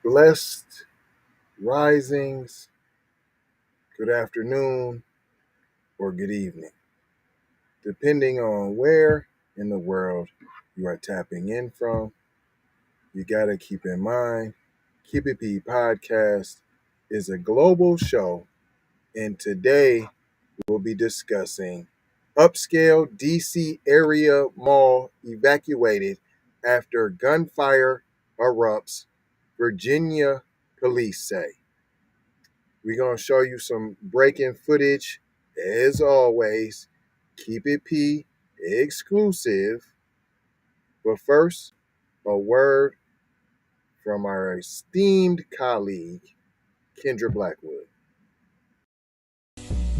Blessed risings, good afternoon, or good evening, depending on where in the world you are tapping in from. You got to keep in mind, Keep It P Podcast is a global show, and today we'll be discussing Upscale DC-area mall evacuated after gunfire erupts, Virginia police say. We're going to show you some breaking footage, as always. Keep It P exclusive. But first, a word from our esteemed colleague, Kendra Blackwood.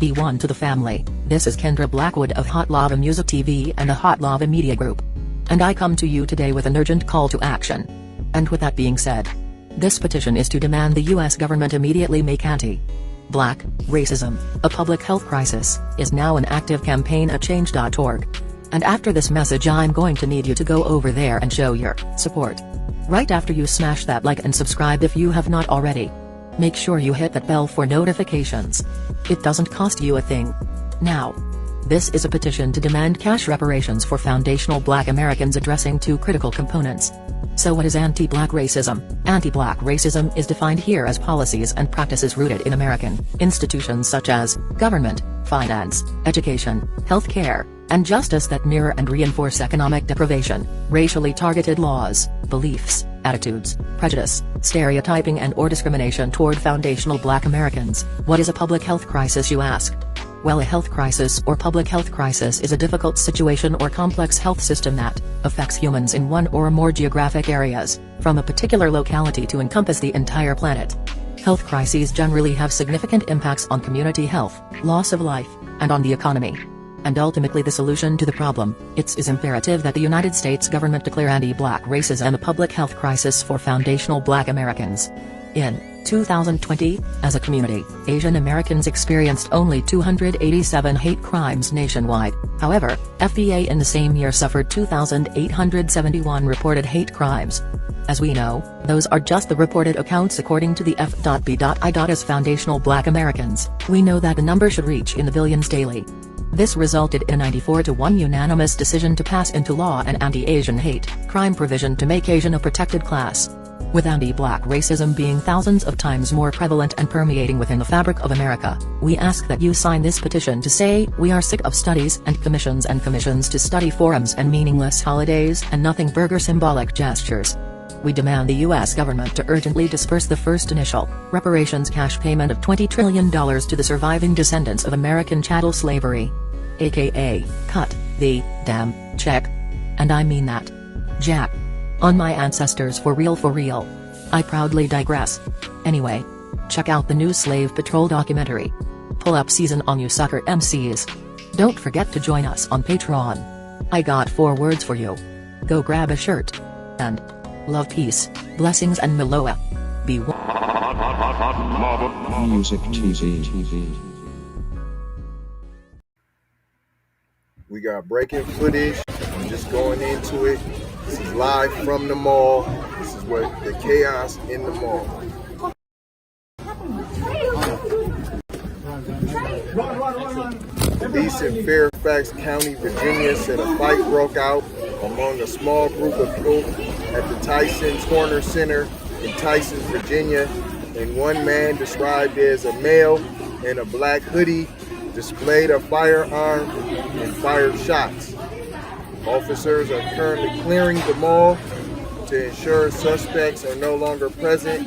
Be one to the family. This is Kendra Blackwood of Hot Lava Music TV and the Hot Lava Media Group. And I come to you today with an urgent call to action. And with that being said, this petition is to demand the U.S. government immediately make anti-black racism a public health crisis, is now an active campaign at change.org. And after this message I'm going to need you to go over there and show your support. Right after you smash that like and subscribe if you have not already. Make sure you hit that bell for notifications. It doesn't cost you a thing. Now, this is a petition to demand cash reparations for foundational Black Americans addressing two critical components. So what is anti-Black racism? Anti-Black racism is defined here as policies and practices rooted in American institutions such as government, finance, education, healthcare, and justice that mirror and reinforce economic deprivation, racially targeted laws, beliefs, attitudes, prejudice, stereotyping and/or discrimination toward foundational Black Americans. What is a public health crisis, you ask? Well, a health crisis or public health crisis is a difficult situation or complex health system that affects humans in one or more geographic areas, from a particular locality to encompass the entire planet. Health crises generally have significant impacts on community health, loss of life, and on the economy. And ultimately the solution to the problem. It is imperative that the United States government declare anti-Black racism a public health crisis for foundational Black Americans. In 2020, as a community, Asian Americans experienced only 287 hate crimes nationwide. However, FBA in the same year suffered 2,871 reported hate crimes. As we know, those are just the reported accounts according to the F.B.I. As foundational Black Americans, we know that the number should reach in the billions daily. This resulted in a 94-1 unanimous decision to pass into law an anti-Asian hate crime provision to make Asian a protected class. With anti-Black racism being thousands of times more prevalent and permeating within the fabric of America, we ask that you sign this petition to say we are sick of studies and commissions to study forums and meaningless holidays and nothing burger symbolic gestures. We demand the U.S. government to urgently disperse the first initial reparations cash payment of $20 trillion to the surviving descendants of American chattel slavery. AKA, cut the damn check. And I mean that. Jack. On my ancestors for real for real. I proudly digress. Anyway, check out the new Slave Patrol documentary. Pull up season on you sucker MCs. Don't forget to join us on Patreon. I got 4 words for you. Go grab a shirt. And love, peace, blessings and Meloa. Be Music TV. We got breaking footage. I'm just going into it. This is live from the mall. This is what the chaos in the mall. Police in Fairfax County, Virginia said a fight broke out among a small group of people at the Tysons Corner Center in Tysons, Virginia, and one man described as a male in a black hoodie displayed a firearm and fired shots. Officers are currently clearing the mall to ensure suspects are no longer present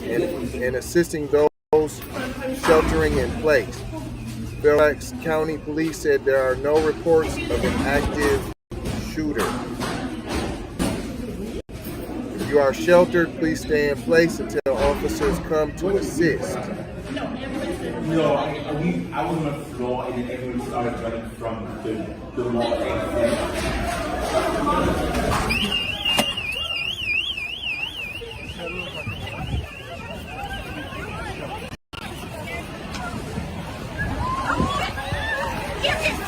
and assisting those sheltering in place. Fairfax County Police said there are no reports of an active shooter. If you are sheltered, please stay in place until officers come to assist. No, I was on the floor and then everyone started running from the wall.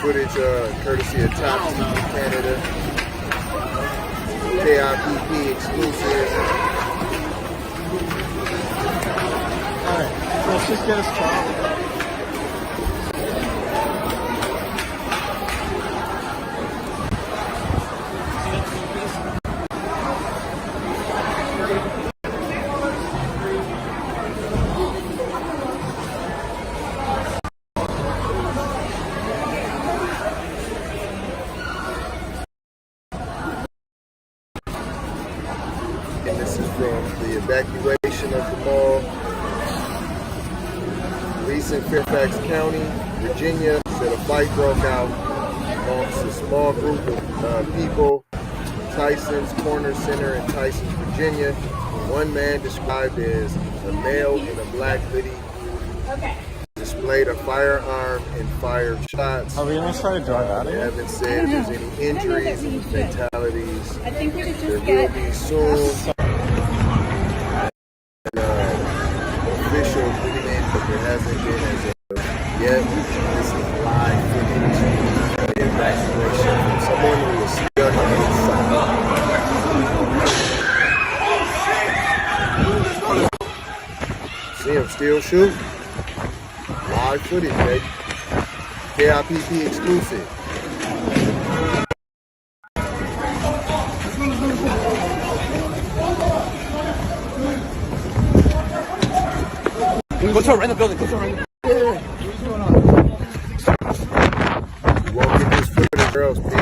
Footage courtesy of Top TV Canada, KIPP exclusive. Alright, let's just get us started. And this is from the evacuation of the mall. Police in Fairfax County, Virginia, said a fight broke out amongst a small group of people, Tysons Corner Center in Tysons, Virginia. One man described as a male in a black hoodie displayed a firearm and fired shots. Are we going to try to drive out of They here? haven't said if there's any injuries and fatalities. I think we should There just will get be soon official movement, but there hasn't been as of yet. This is live footage of the evacuation from someone who was stuck inside. See him still shooting. Live footage, baby. KIPP exclusive. Go to her in the building. Go to her in the building. You won't get this footage, girls, Pete.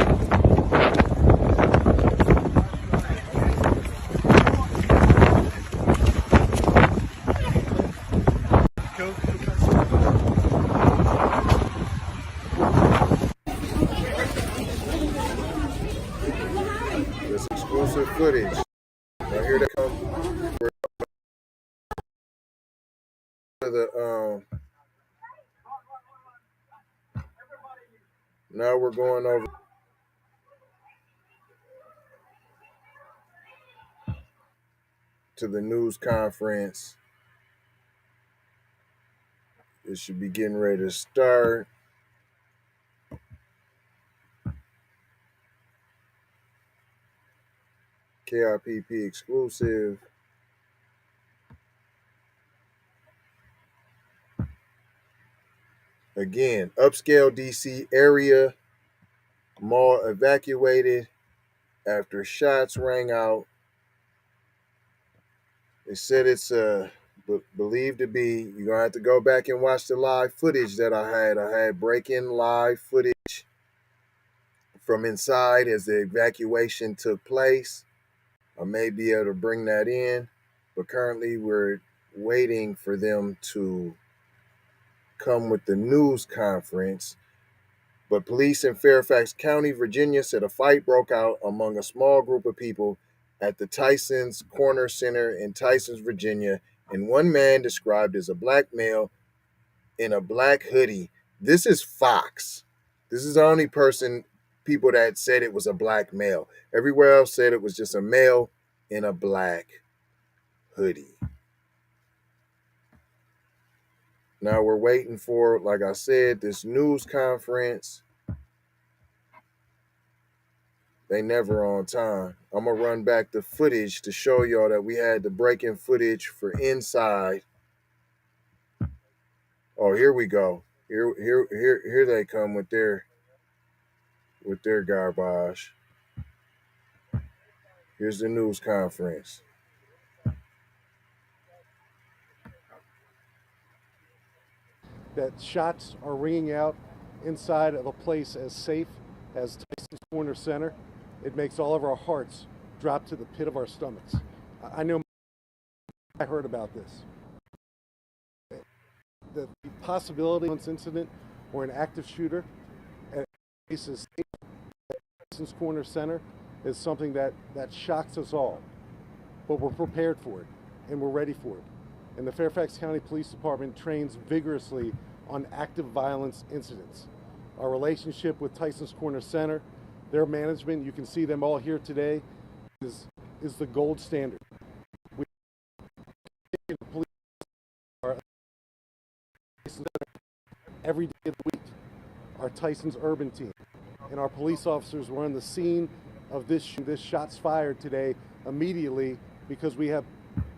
This exclusive footage. Now here they come. Now we're going over to the news conference. It should be getting ready to start. KIPP exclusive. Again, Upscale DC-area mall evacuated after shots rang out. They said it's believed to be, you're going to have to go back and watch the live footage that I had. I had break-in live footage from inside as the evacuation took place. I may be able to bring that in, but currently we're waiting for them to come with the news conference. But police in Fairfax County, Virginia, said a fight broke out among a small group of people at the Tysons Corner Center in Tysons, Virginia, and one man described as a black male in a black hoodie. This is Fox. This is the only people that said it was a black male. Everywhere else said it was just a male in a black hoodie. Now we're waiting for, like I said, this news conference. They never on time. I'm going to run back the footage to show y'all that we had the break-in footage for inside. Oh, here we go. Here they come with their garbage. Here's the news conference. That shots are ringing out inside of a place as safe as Tysons Corner Center. It makes all of our hearts drop to the pit of our stomachs. I know I heard about this. The possibility of this incident or an active shooter at places Tysons Corner Center is something that shocks us all. but we're prepared for it and we're ready for it. And the Fairfax County Police Department trains vigorously on active violence incidents. Our relationship with Tysons Corner Center, their management, you can see them all here today, is the gold standard. We police are every day of the week. Our Tysons Urban team and our police officers were on the scene of this shots fired today immediately because we have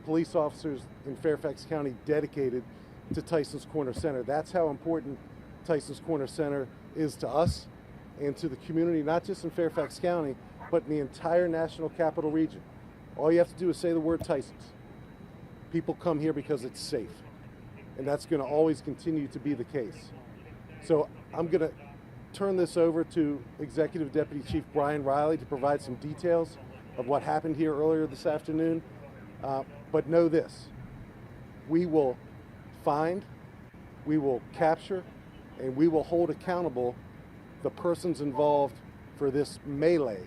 police officers in Fairfax County dedicated to Tysons Corner Center. That's how important Tysons Corner Center is to us and to the community, not just in Fairfax County, but in the entire National Capital Region. All you have to do is say the word Tysons. People come here because it's safe, and that's going to always continue to be the case. So I'm going to turn this over to Executive Deputy Chief Brian Riley to provide some details of what happened here earlier this afternoon. But know this, we will find, we will capture, and we will hold accountable the persons involved for this melee,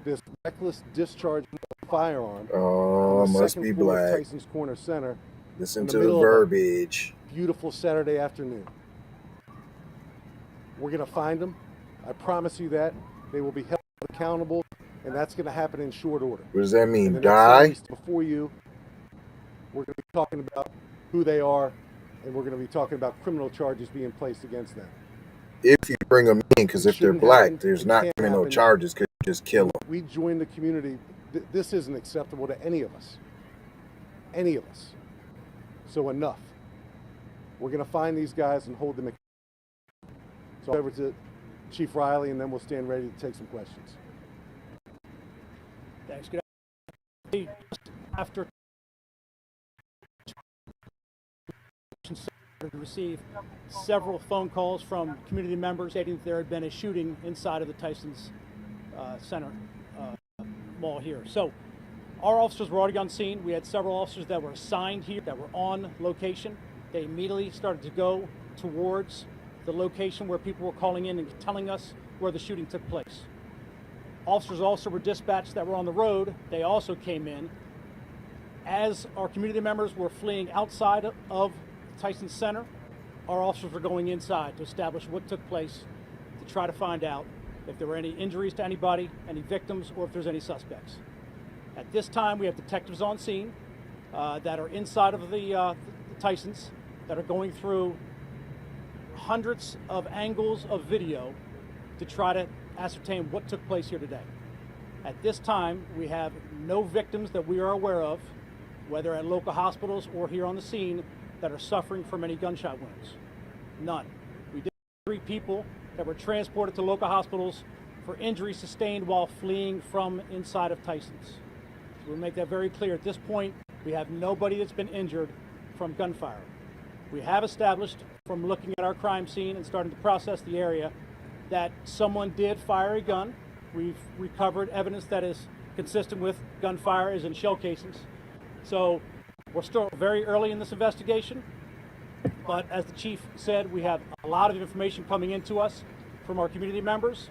this reckless discharge of a firearm. Oh, on the must second be floor of black. Tysons Corner Center. Listen to the verbiage. Beautiful Saturday afternoon. We're going to find them. I promise you that. They will be held accountable, and that's going to happen in short order. What does that mean? And the Die? next series before you, we're going to be talking about who they are, and we're going to be talking about criminal charges being placed against them. If you bring them in, because if they're Shouldn't black, happen. there's It not can't criminal happen. charges. Could just kill them. We join the community. This isn't acceptable to any of us. Any of us. So enough. We're going to find these guys and hold them accountable. So over to Chief Riley, and then we'll stand ready to take some questions. Thanks. Good afternoon. After to receive several phone calls from community members stating that there had been a shooting inside of the Tysons Center mall here. So our officers were already on scene. We had several officers that were assigned here that were on location. They immediately started to go towards the location where people were calling in and telling us where the shooting took place. Officers also were dispatched that were on the road. They also came in. As our community members were fleeing outside of Tysons Center, our officers were going inside to establish what took place, to try to find out if there were any injuries to anybody, any victims, or if there's any suspects. At this time, we have detectives on scene that are inside of the Tysons that are going through hundreds of angles of video to try to ascertain what took place here today. At this time, we have no victims that we are aware of, whether at local hospitals or here on the scene, that are suffering from any gunshot wounds. None. We did have 3 people that were transported to local hospitals for injuries sustained while fleeing from inside of Tysons. So we'll make that very clear. At this point, we have nobody that's been injured from gunfire. We have established from looking at our crime scene and starting to process the area that someone did fire a gun. We've recovered evidence that is consistent with gunfire, as in shell casings. So we're still very early in this investigation, but as the chief said, we have a lot of information coming into us from our community members,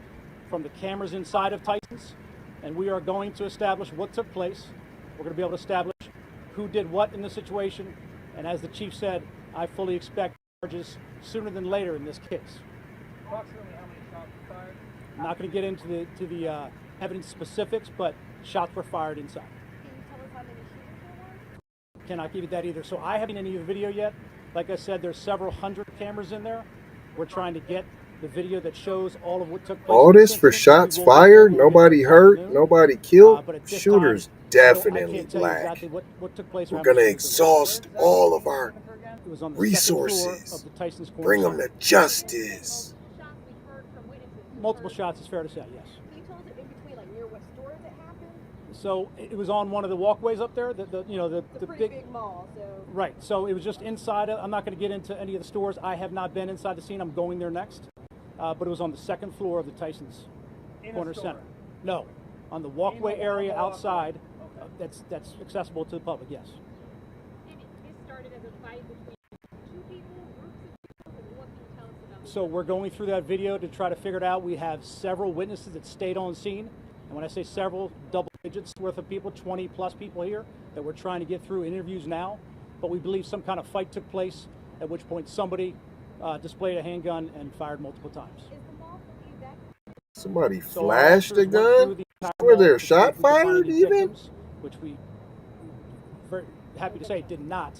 from the cameras inside of Tysons, and we are going to establish what took place. We're going to be able to establish who did what in the situation, and as the chief said, I fully expect charges sooner than later in this case. Approximately how many shots were fired? I'm not going to get into the evidence specifics, but shots were fired inside. Can you tell us how many shooters there were? Cannot give you that either. So I haven't seen any of the video yet. Like I said, there's several hundred cameras in there. We're trying to get the video that shows all of what took place. All this for shots fired, nobody hurt, nobody killed. But at this Shooters time, I definitely can't tell you black. exactly what took place. We're gonna exhaust all of our It was on the second floor resources. of the Tysons Corner Bring them Center. to justice. Shots we heard from witnesses. Multiple shots, it's fair to say, yes. Can you tell us in between, like near what stores it happened? So it was on one of the walkways up there, the It's a pretty big mall, so. Right, so it was just inside. I'm not going to get into any of the stores. I have not been inside the scene. I'm going there next. But it was on the second floor of the Tysons Corner Center. No, on the walkway area outside. That's accessible to the public. Yes. It started as a fight between 2 people, groups of people, and what can you tell us about So we're going through that video to try to figure it out. We have several witnesses that stayed on scene, and when I say several, double digits worth of people, 20 plus people here that we're trying to get through interviews now. But we believe some kind of fight took place, at which point somebody displayed a handgun and fired multiple times. Somebody So our flashed a officers went through gun? the entire Were mall there to see shot if we could find fired any even? victims, which we very happy to say did not.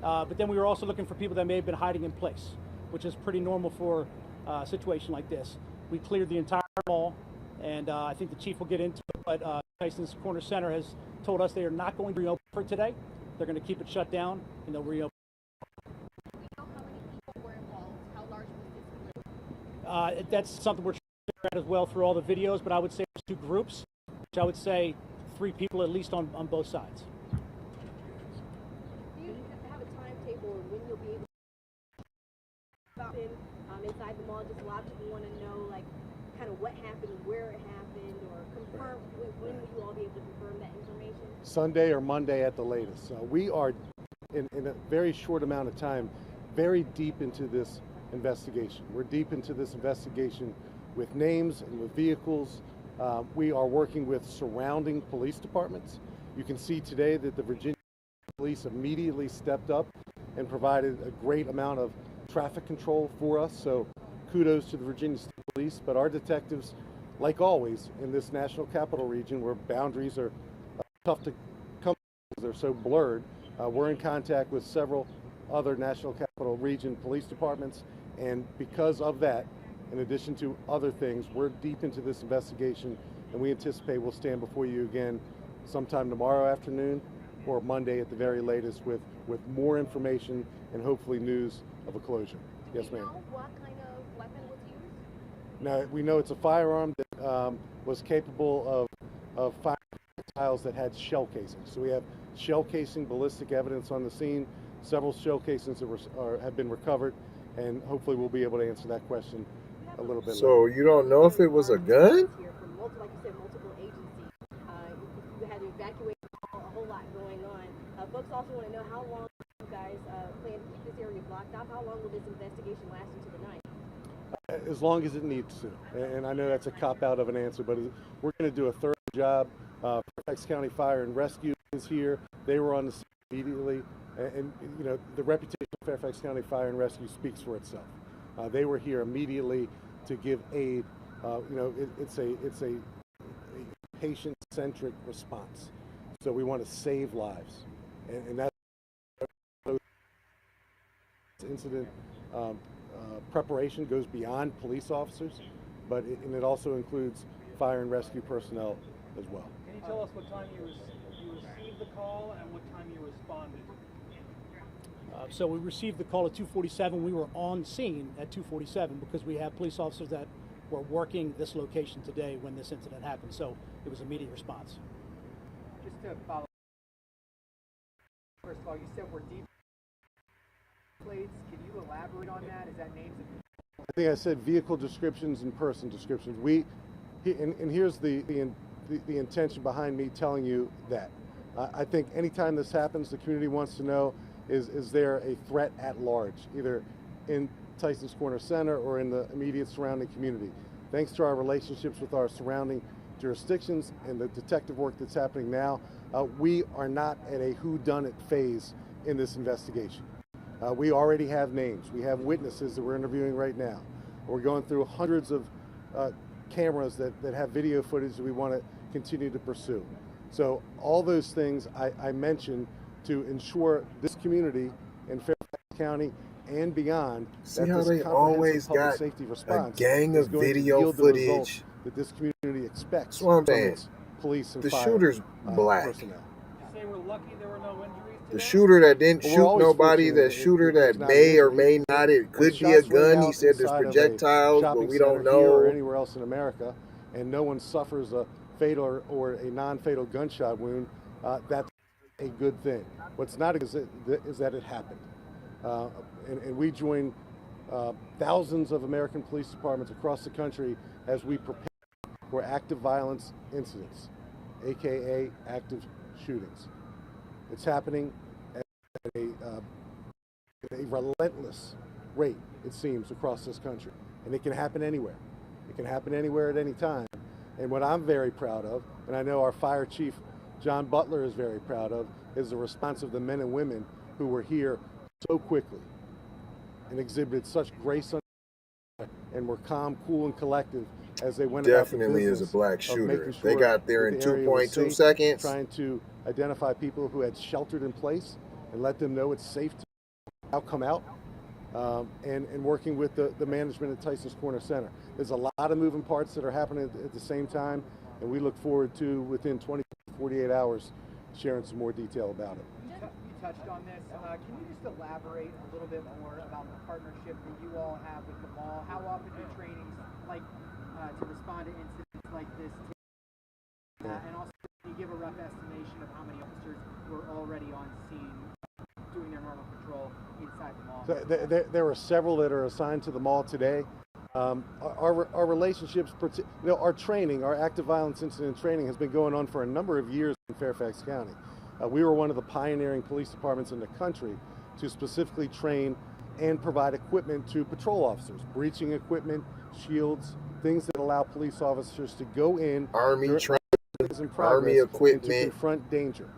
But then we were also looking for people that may have been hiding in place, which is pretty normal for a situation like this. We cleared the entire mall, and I think the chief will get into it, but Tysons Corner Center has told us they are not going to reopen for today. They're going to keep it shut down, and they'll reopen. Do we know how many people were involved? How large was this group? That's something we're trying to figure out as well through all the videos, but I would say there's 2 groups, which I would say 3 people at least on both sides. Do you have a timetable of when you'll be able to happen inside the mall? Just a lot of people want to know, like, kind of what happened, where it happened, or confirm when will you all be able to confirm that information? Sunday or Monday at the latest. We are, in a very short amount of time, very deep into this investigation. We're deep into this investigation with names and with vehicles. We are working with surrounding police departments. You can see today that the Virginia Police immediately stepped up and provided a great amount of traffic control for us. So kudos to the Virginia State Police, but our detectives, like always in this national capital region where boundaries are tough to come because they're so blurred, we're in contact with several other national capital region police departments, and because of that, in addition to other things, we're deep into this investigation, and we anticipate we'll stand before you again sometime tomorrow afternoon or Monday at the very latest with more information and hopefully news of a closure. Yes, ma'am. Do you know what kind of weapon was used? Now, we know it's a firearm that was capable of firing projectiles that had shell casings. So we have shell casing ballistic evidence on the scene, several shell casings that have been recovered, and hopefully we'll be able to answer that question a little bit So later. you don't know if it was a gun? Here from multiple, like you said, multiple agencies. You had to evacuate a whole lot going on. Folks also want to know how long you guys plan to keep this area blocked off. How long will this investigation last into the night? As long as it needs to. And I know that's a cop-out of an answer, but we're going to do a thorough job. Fairfax County Fire and Rescue is here. They were on the scene immediately. And you know, the reputation of Fairfax County Fire and Rescue speaks for itself. They were here immediately to give aid. You know, it's a patient-centric response. So we want to save lives, and that incident preparation goes beyond police officers, but it also includes fire and rescue personnel as well. Can you tell us what time you received the call and what time you responded? So we received the call at 2:47. We were on scene at 2:47 because we have police officers that were working this location today when this incident happened. So it was immediate response. Just to follow, first of all, you said we're deep plates. Can you elaborate on that? Is that names of I think I said vehicle descriptions and person descriptions. And here's the intention behind me telling you that. I think anytime this happens, the community wants to know, is there a threat at large, either in Tysons Corner Center or in the immediate surrounding community. Thanks to our relationships with our surrounding jurisdictions and the detective work that's happening now, we are not at a whodunit phase in this investigation. We already have names. We have witnesses that we're interviewing right now. We're going through hundreds of cameras that have video footage that we want to continue to pursue. So all those things I mentioned to ensure this community in Fairfax County and beyond, See that how this they always comprehensive public got safety a response gang is of going to video yield the results footage. that this community expects That's what I'm from saying. its police and The fire shooter's black. personnel. You say we're lucky there were no injuries today? The shooter that didn't Well, we're shoot always nobody, fortunate the shooter there's that not may or injury. may not, it When could be a shots ring gun. He out said there's inside of a projectiles, but shopping we don't center here or know. anywhere else in America, and no one suffers a fatal or a non-fatal gunshot wound, that's a good thing. What's not is that it happened. And we join thousands of American police departments across the country as we prepare for active violence incidents, aka active shootings. It's happening at a relentless rate, it seems, across this country. And it can happen anywhere. It can happen anywhere at any time. And what I'm very proud of, and I know our fire chief, John Butler, is very proud of, is the response of the men and women who were here so quickly and exhibited such grace and were calm, cool, and collective as they went Definitely about the is a black shooter. sure They got there in that the area was 2.2 safe, seconds. trying to identify people who had sheltered in place and let them know it's safe to come out, and working with the management at Tysons Corner Center. There's a lot of moving parts that are happening at the same time, and we look forward to, within 48 hours, sharing some more detail about it. You touched on this. Can you just elaborate a little bit more about the partnership that you all have with the mall? How often do trainings like to respond to incidents like this? And also, can you give a rough estimation of how many officers were already on scene doing their normal patrol inside the mall? So there are several that are assigned to the mall today. Our relationships, our training, our active violence incident training has been going on for a number of years in Fairfax County. We were one of the pioneering police departments in the country to specifically train and provide equipment to patrol officers, breaching equipment, shields, things that allow police officers to go in, Army equipment, and to confront danger,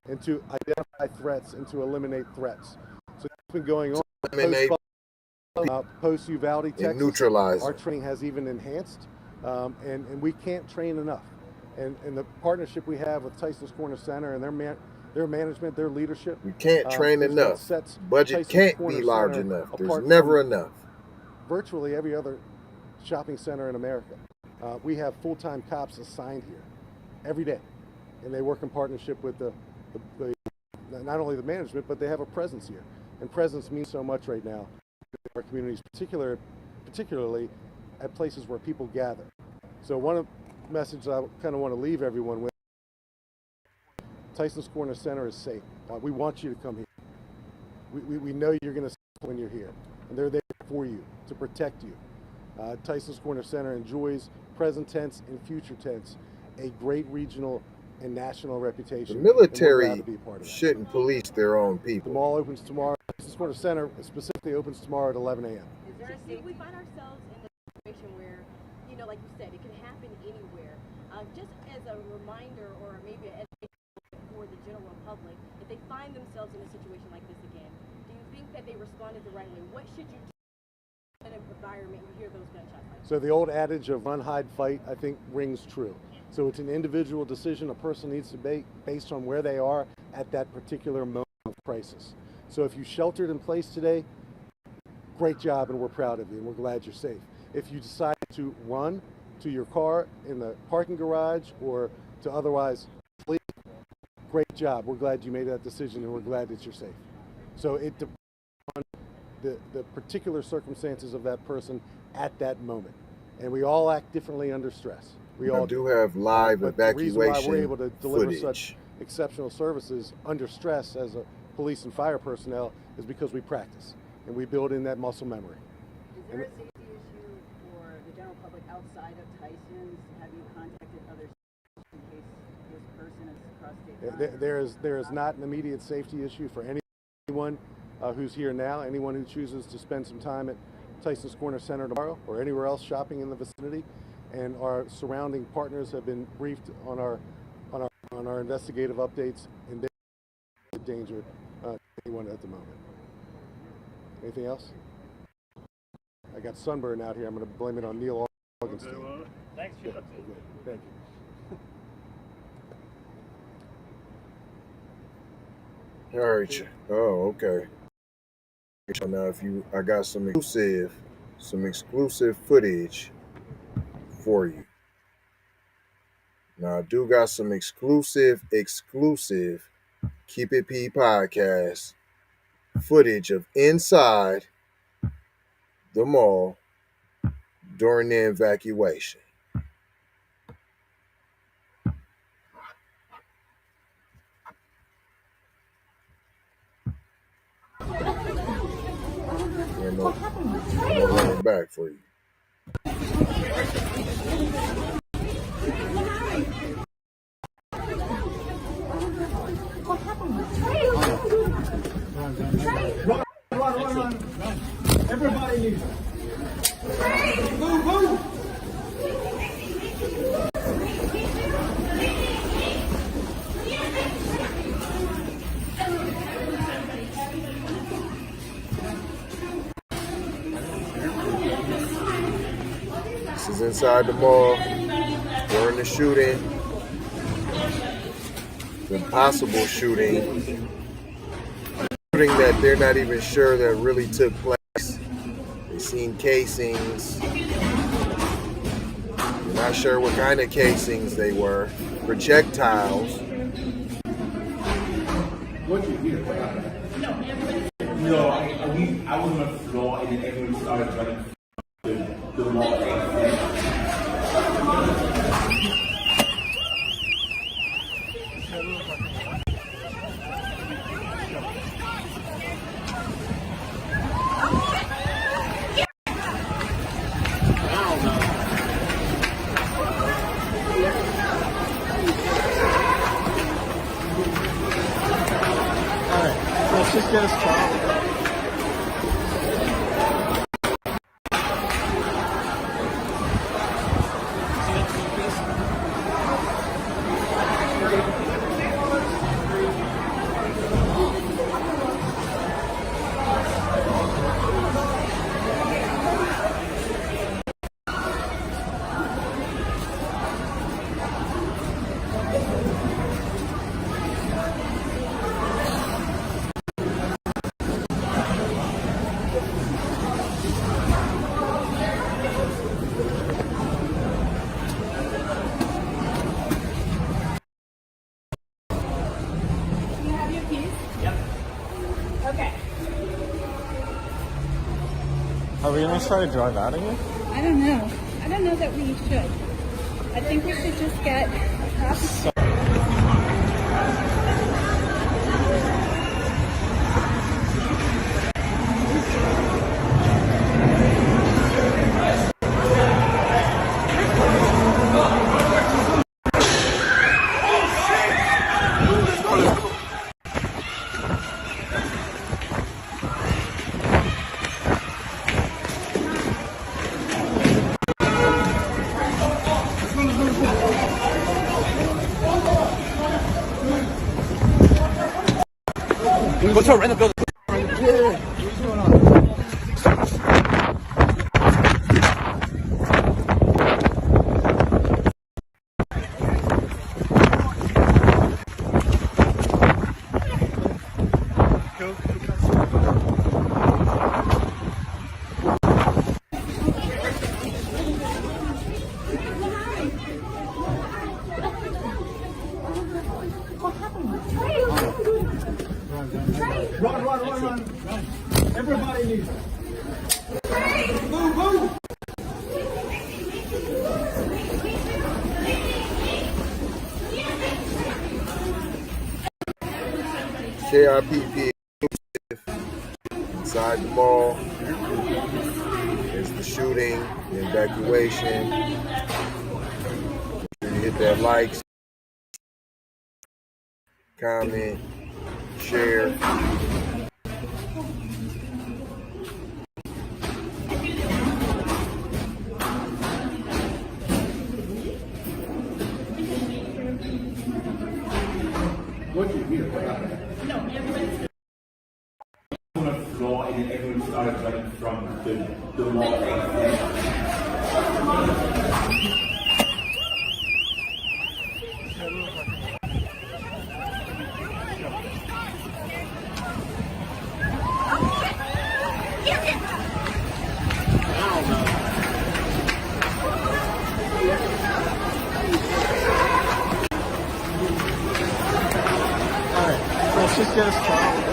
and to identify threats, and to eliminate threats. So it's been going on. Post Uvalde, Texas, neutralize. Our training has even enhanced, and we can't train enough. And the partnership we have with Tysons Corner Center and their management, their leadership. We can't train enough. Budget can't be large enough. There's never enough. Virtually every other shopping center in America. We have full-time cops assigned here every day, and they work in partnership with the not only the management, but they have a presence here. And presence means so much right now in our communities, particularly at places where people gather. So one of the messages I kind of want to leave everyone with: Tysons Corner Center is safe. We want you to come here. We know you're going to see when you're here, and they're there for you to protect you. Tysons Corner Center enjoys present tense and future tense a great regional and national reputation. The military shouldn't police their own people. The mall opens tomorrow. Tysons Corner Center specifically opens tomorrow at 11 a.m. We find ourselves in a situation where, like you said, it can happen anywhere. Just as a reminder, or maybe an education for the general public, if they find themselves in a situation like this again, do you think that they responded the right way? What should you do in an environment you hear those gunshots like that? So the old adage of run, hide, fight, I think rings true. So it's an individual decision a person needs to make based on where they are at that particular moment of crisis. So if you sheltered in place today, great job, and we're proud of you, and we're glad you're safe. If you decide to run to your car in the parking garage or to otherwise flee, great job. We're glad you made that decision, and we're glad that you're safe. So it depends on the particular circumstances of that person at that moment. And we all act differently under stress. We all do have live evacuation The reason why we're able to deliver footage. Such exceptional services under stress as a police and fire personnel is because we practice and we build in that muscle memory. Is there a safety issue for the general public outside of Tysons? Have you contacted others in case this person is across state lines? There is not an immediate safety issue for anyone who's here now. Anyone who chooses to spend some time at Tysons Corner Center tomorrow or anywhere else shopping in the vicinity, and our surrounding partners have been briefed on our investigative updates, and they're in danger to anyone at the moment. Anything else? I got sunburn out here. I'm going to blame it on Neil Augenstein. Thanks. Good. Thank you. All right. Oh, okay. So now, I got some exclusive footage for you. Now, I do got some exclusive Keep It P podcast footage of inside the mall during the evacuation. I'm gonna run it back for you. Run. Everybody needs it. Move. is inside the mall during the shooting, the possible shooting that they're not even sure that really took place. They've seen casings. They're not sure what kind of casings they were. Projectiles. What did you hear? No, I was on the floor and then everyone started running the wall. Let's just get us started. Are we gonna try to drive out of here? I don't know. I don't know that we should. I think we should just get a traffic. What's up? Rent the building. What's going on? Run. Everybody needs it. Move. KRPP inside the mall. There's the shooting, the evacuation. You hit that like, comment, share. What did you hear? No, everybody's on the floor and then everyone started running from the wall. Let's just get us started.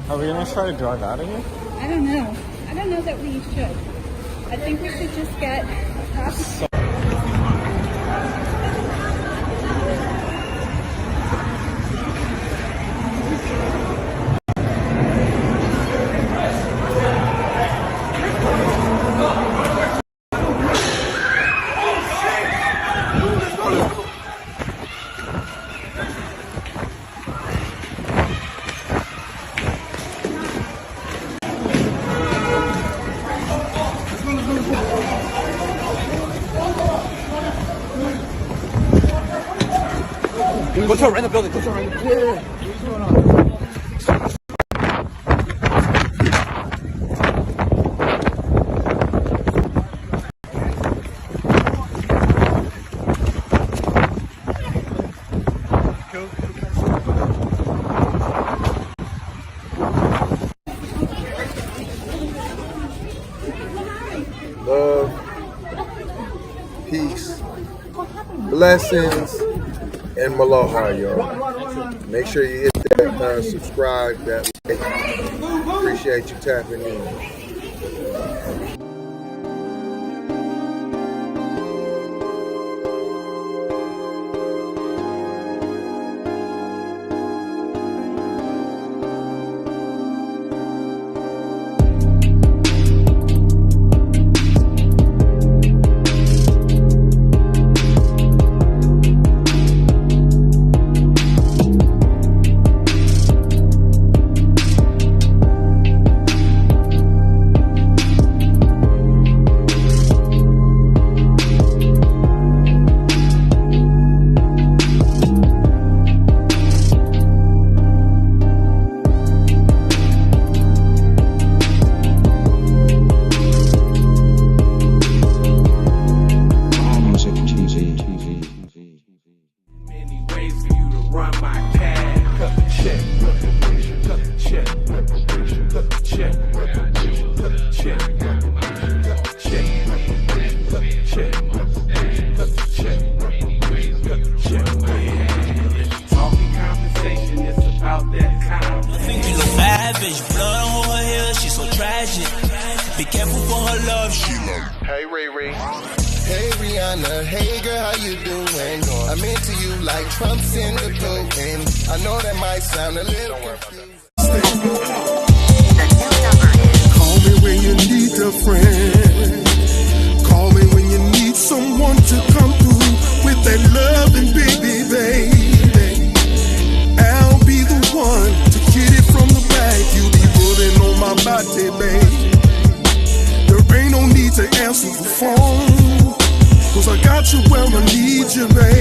Are we gonna try to drive out of here? I don't know. I don't know that we should. I think we should just get Go to around the building. Go to around the building. Yeah. What's going on? Love, peace, blessings, and Maloha, y'all. Make sure you hit that subscribe, that like. Appreciate you tapping in. Be careful for her love, she love. Hey Riri. Hey Rihanna, hey girl, how you doing? I'm into you like Trump's in the boat, and I know that might sound a little confused. Call me when you need a friend. Call me when you need someone to come through with that loving baby, baby. I'll be the one to get it from the back. You be putting on my body, baby. There ain't no need to answer the phone, 'cause I got you where I need you, baby.